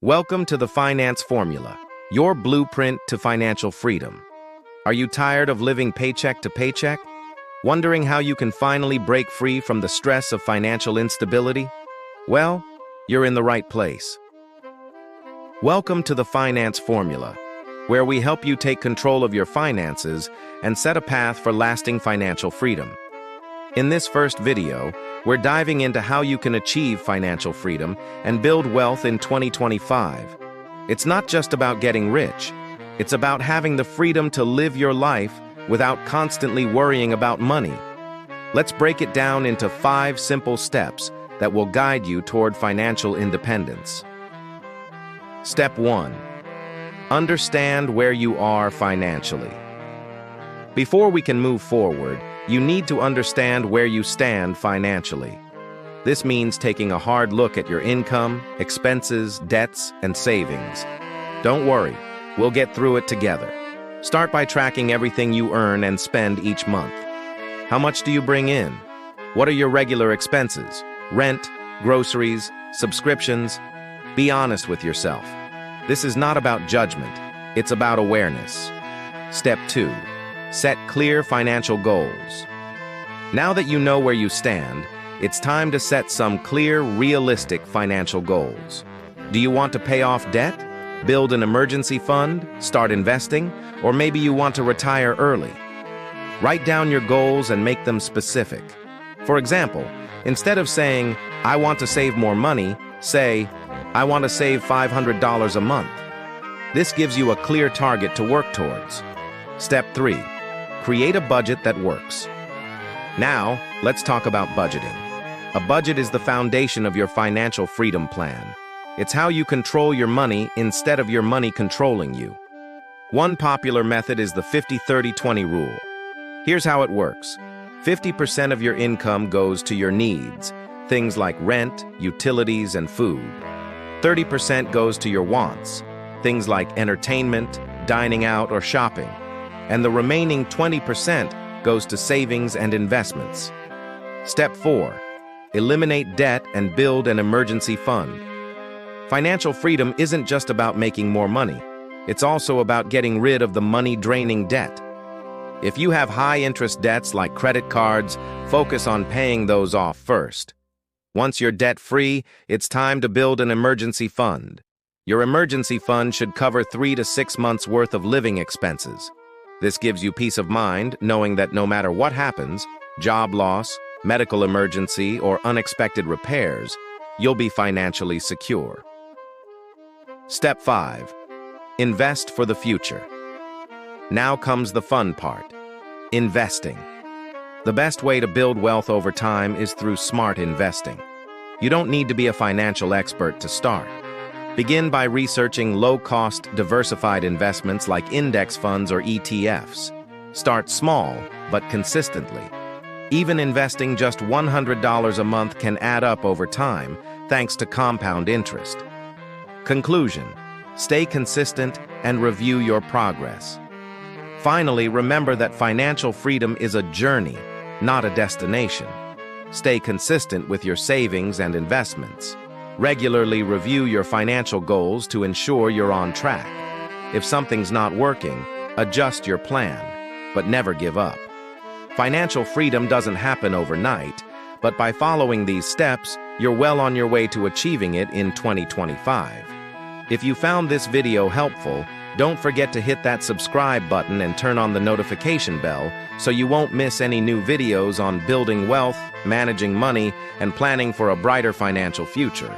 Welcome to the Finance Formula, your blueprint to financial freedom. Are you tired of living paycheck to paycheck? Wondering how you can finally break free from the stress of financial instability? Well, you're in the right place. Welcome to the Finance Formula, where we help you take control of your finances and set a path for lasting financial freedom. In this first video, we're diving into how you can achieve financial freedom and build wealth in 2025. It's not just about getting rich. It's about having the freedom to live your life without constantly worrying about money. Let's break it down into 5 simple steps that will guide you toward financial independence. Step 1. Understand where you are financially. Before we can move forward, you need to understand where you stand financially. This means taking a hard look at your income, expenses, debts, and savings. Don't worry, we'll get through it together. Start by tracking everything you earn and spend each month. How much do you bring in? What are your regular expenses? Rent, groceries, subscriptions? Be honest with yourself. This is not about judgment, it's about awareness. Step 2. Set clear financial goals. Now that you know where you stand, it's time to set some clear, realistic financial goals. Do you want to pay off debt, build an emergency fund, start investing, or maybe you want to retire early? Write down your goals and make them specific. For example, instead of saying, "I want to save more money," say, "I want to save $500 a month." This gives you a clear target to work towards. Step 3. Create a budget that works. Now, let's talk about budgeting. A budget is the foundation of your financial freedom plan. It's how you control your money instead of your money controlling you. One popular method is the 50-30-20 rule. Here's how it works. 50% of your income goes to your needs, things like rent, utilities, and food. 30% goes to your wants, things like entertainment, dining out, or shopping. And the remaining 20% goes to savings and investments. Step 4. Eliminate debt and build an emergency fund. Financial freedom isn't just about making more money. It's also about getting rid of the money-draining debt. If you have high-interest debts like credit cards, focus on paying those off first. Once you're debt-free, it's time to build an emergency fund. Your emergency fund should cover 3 to 6 months' worth of living expenses. This gives you peace of mind, knowing that no matter what happens, job loss, medical emergency, or unexpected repairs, you'll be financially secure. Step 5. Invest for the future. Now comes the fun part. Investing. The best way to build wealth over time is through smart investing. You don't need to be a financial expert to start. Begin by researching low-cost, diversified investments like index funds or ETFs. Start small, but consistently. Even investing just $100 a month can add up over time, thanks to compound interest. Conclusion: stay consistent and review your progress. Finally, remember that financial freedom is a journey, not a destination. Stay consistent with your savings and investments. Regularly review your financial goals to ensure you're on track. If something's not working, adjust your plan, but never give up. Financial freedom doesn't happen overnight, but by following these steps, you're well on your way to achieving it in 2025. If you found this video helpful, don't forget to hit that subscribe button and turn on the notification bell so you won't miss any new videos on building wealth, managing money, and planning for a brighter financial future.